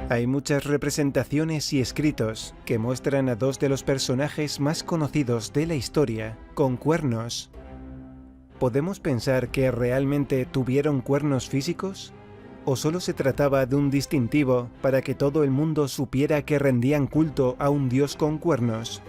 Hay muchas representaciones y escritos que muestran a dos de los personajes más conocidos de la historia con cuernos. ¿Podemos pensar que realmente tuvieron cuernos físicos? ¿O solo se trataba de un distintivo para que todo el mundo supiera que rendían culto a un dios con cuernos?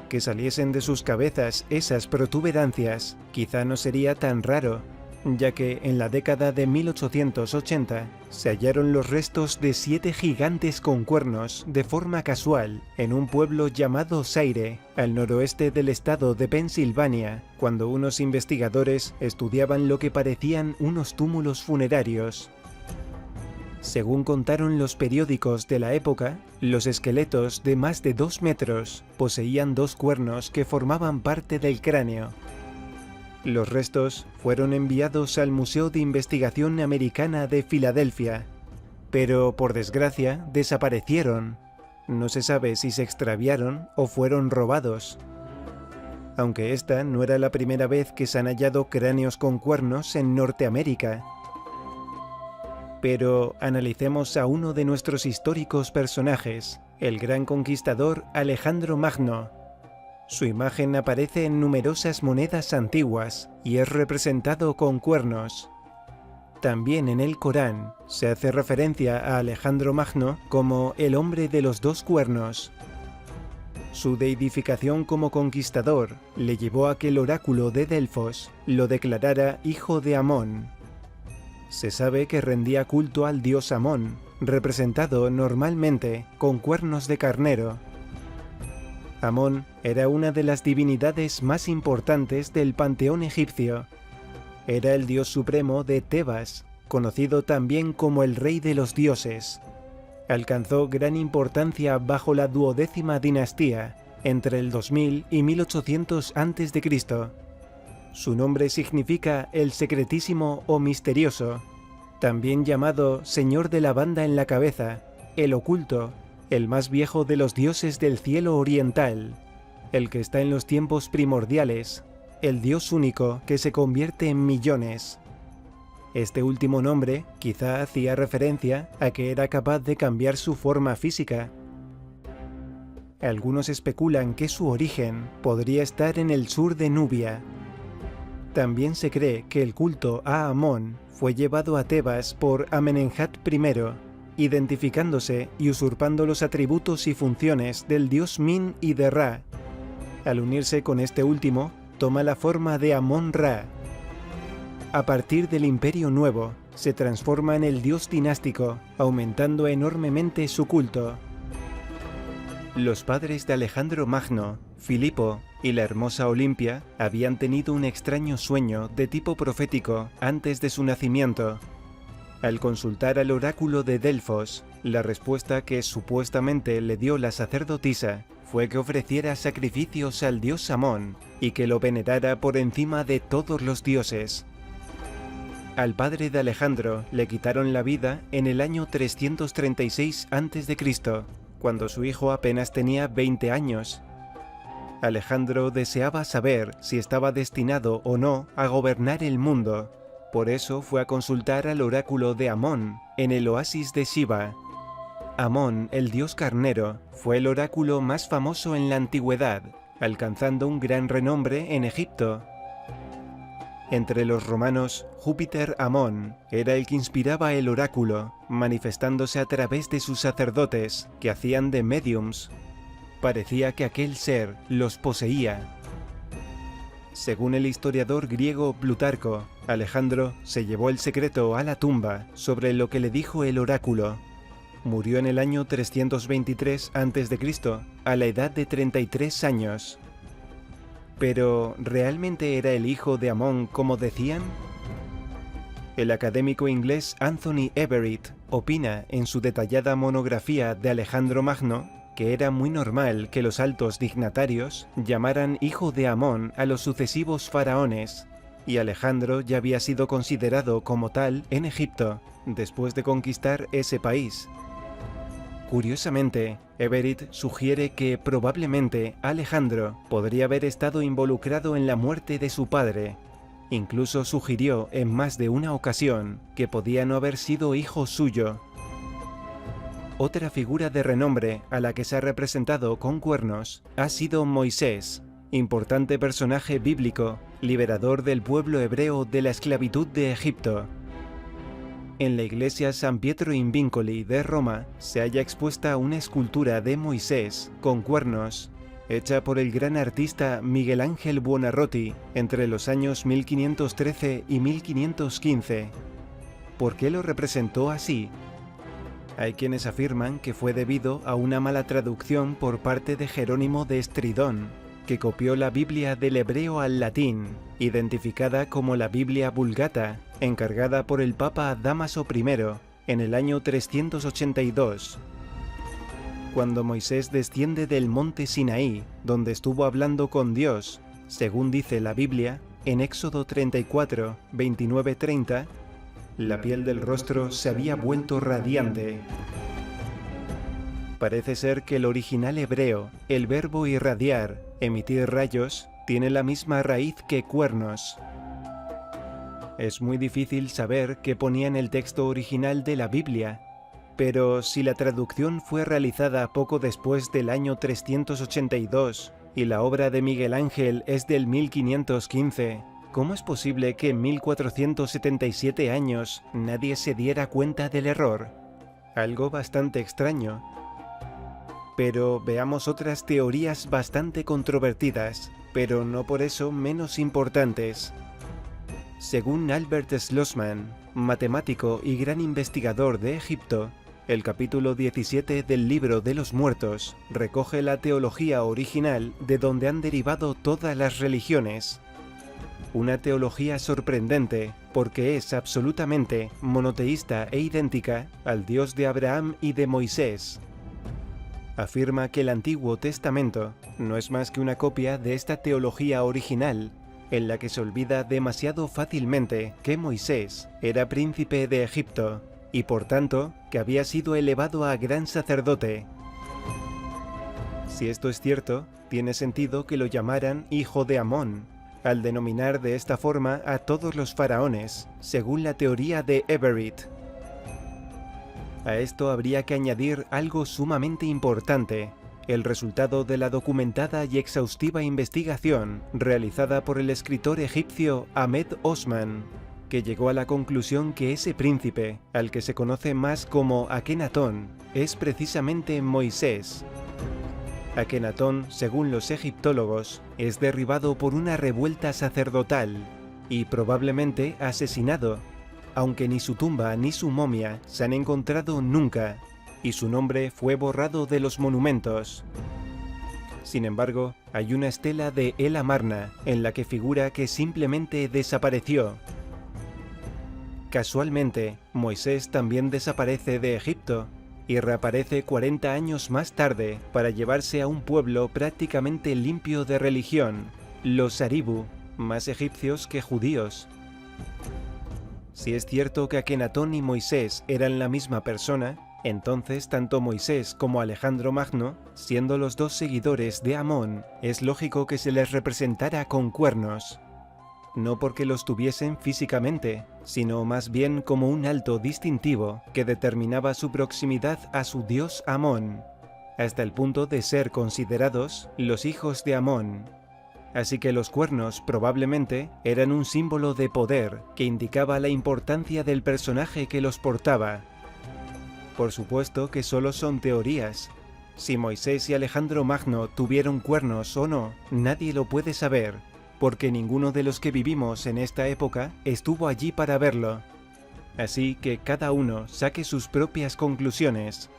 Que saliesen de sus cabezas esas protuberancias quizá no sería tan raro, ya que en la década de 1880 se hallaron los restos de 7 gigantes con cuernos de forma casual en un pueblo llamado Sayre, al noroeste del estado de Pensilvania, cuando unos investigadores estudiaban lo que parecían unos túmulos funerarios. Según contaron los periódicos de la época, los esqueletos de más de 2 metros poseían 2 cuernos que formaban parte del cráneo. Los restos fueron enviados al Museo de Investigación Americana de Filadelfia, pero por desgracia desaparecieron. No se sabe si se extraviaron o fueron robados. Aunque esta no era la primera vez que se han hallado cráneos con cuernos en Norteamérica. Pero analicemos a uno de nuestros históricos personajes, el gran conquistador Alejandro Magno. Su imagen aparece en numerosas monedas antiguas y es representado con cuernos. También en el Corán se hace referencia a Alejandro Magno como el hombre de los 2 cuernos. Su deidificación como conquistador le llevó a que el oráculo de Delfos lo declarara hijo de Amón. Se sabe que rendía culto al dios Amón, representado normalmente con cuernos de carnero. Amón era una de las divinidades más importantes del panteón egipcio. Era el dios supremo de Tebas, conocido también como el rey de los dioses. Alcanzó gran importancia bajo la 12ª dinastía, entre el 2000 y 1800 a.C. Su nombre significa el secretísimo o misterioso, también llamado Señor de la banda en la cabeza, el oculto, el más viejo de los dioses del cielo oriental, el que está en los tiempos primordiales, el dios único que se convierte en millones. Este último nombre quizá hacía referencia a que era capaz de cambiar su forma física. Algunos especulan que su origen podría estar en el sur de Nubia. También se cree que el culto a Amón fue llevado a Tebas por Amenemhat I, identificándose y usurpando los atributos y funciones del dios Min y de Ra. Al unirse con este último, toma la forma de Amón-Ra. A partir del Imperio Nuevo, se transforma en el dios dinástico, aumentando enormemente su culto. Los padres de Alejandro Magno, Filipo y la hermosa Olimpia, habían tenido un extraño sueño de tipo profético antes de su nacimiento. Al consultar al oráculo de Delfos, la respuesta que supuestamente le dio la sacerdotisa fue que ofreciera sacrificios al dios Amón y que lo venerara por encima de todos los dioses. Al padre de Alejandro le quitaron la vida en el año 336 a.C., cuando su hijo apenas tenía 20 años. Alejandro deseaba saber si estaba destinado o no a gobernar el mundo. Por eso fue a consultar al oráculo de Amón, en el oasis de Shiva. Amón, el dios carnero, fue el oráculo más famoso en la antigüedad, alcanzando un gran renombre en Egipto. Entre los romanos, Júpiter Amón era el que inspiraba el oráculo, manifestándose a través de sus sacerdotes, que hacían de médiums. Parecía que aquel ser los poseía. Según el historiador griego Plutarco, Alejandro se llevó el secreto a la tumba sobre lo que le dijo el oráculo. Murió en el año 323 a.C., a la edad de 33 años. ¿Pero realmente era el hijo de Amón como decían? El académico inglés Anthony Everett opina en su detallada monografía de Alejandro Magno que era muy normal que los altos dignatarios llamaran hijo de Amón a los sucesivos faraones, y Alejandro ya había sido considerado como tal en Egipto, después de conquistar ese país. Curiosamente, Everett sugiere que probablemente Alejandro podría haber estado involucrado en la muerte de su padre. Incluso sugirió en más de una ocasión que podía no haber sido hijo suyo. Otra figura de renombre a la que se ha representado con cuernos ha sido Moisés, importante personaje bíblico, liberador del pueblo hebreo de la esclavitud de Egipto. En la iglesia San Pietro in Vincoli de Roma se halla expuesta una escultura de Moisés con cuernos, hecha por el gran artista Miguel Ángel Buonarroti entre los años 1513 y 1515. ¿Por qué lo representó así? Hay quienes afirman que fue debido a una mala traducción por parte de Jerónimo de Estridón, que copió la Biblia del hebreo al latín, identificada como la Biblia Vulgata, encargada por el Papa Dámaso I en el año 382. Cuando Moisés desciende del monte Sinaí, donde estuvo hablando con Dios, según dice la Biblia, en Éxodo 34, 29-30, la piel del rostro se había vuelto radiante. Parece ser que el original hebreo, el verbo irradiar, emitir rayos, tiene la misma raíz que cuernos. Es muy difícil saber qué ponía en el texto original de la Biblia, pero si la traducción fue realizada poco después del año 382 y la obra de Miguel Ángel es del 1515, ¿cómo es posible que en 1477 años nadie se diera cuenta del error? Algo bastante extraño. Pero veamos otras teorías bastante controvertidas, pero no por eso menos importantes. Según Albert Schlossman, matemático y gran investigador de Egipto, el capítulo 17 del Libro de los Muertos recoge la teología original de donde han derivado todas las religiones. Una teología sorprendente porque es absolutamente monoteísta e idéntica al Dios de Abraham y de Moisés. Afirma que el Antiguo Testamento no es más que una copia de esta teología original, en la que se olvida demasiado fácilmente que Moisés era príncipe de Egipto y por tanto que había sido elevado a gran sacerdote. Si esto es cierto, tiene sentido que lo llamaran hijo de Amón, al denominar de esta forma a todos los faraones, según la teoría de Everett. A esto habría que añadir algo sumamente importante, el resultado de la documentada y exhaustiva investigación realizada por el escritor egipcio Ahmed Osman, que llegó a la conclusión que ese príncipe, al que se conoce más como Akenatón, es precisamente Moisés. Akenatón, según los egiptólogos, es derribado por una revuelta sacerdotal y probablemente asesinado, aunque ni su tumba ni su momia se han encontrado nunca, y su nombre fue borrado de los monumentos. Sin embargo, hay una estela de El Amarna en la que figura que simplemente desapareció. Casualmente, Moisés también desaparece de Egipto y reaparece 40 años más tarde para llevarse a un pueblo prácticamente limpio de religión, los Aribu, más egipcios que judíos. Si es cierto que Akenatón y Moisés eran la misma persona, entonces tanto Moisés como Alejandro Magno, siendo los dos seguidores de Amón, es lógico que se les representara con cuernos. No porque los tuviesen físicamente, sino más bien como un alto distintivo que determinaba su proximidad a su dios Amón, hasta el punto de ser considerados los hijos de Amón. Así que los cuernos probablemente eran un símbolo de poder que indicaba la importancia del personaje que los portaba. Por supuesto que solo son teorías. Si Moisés y Alejandro Magno tuvieron cuernos o no, nadie lo puede saber, porque ninguno de los que vivimos en esta época estuvo allí para verlo. Así que cada uno saque sus propias conclusiones.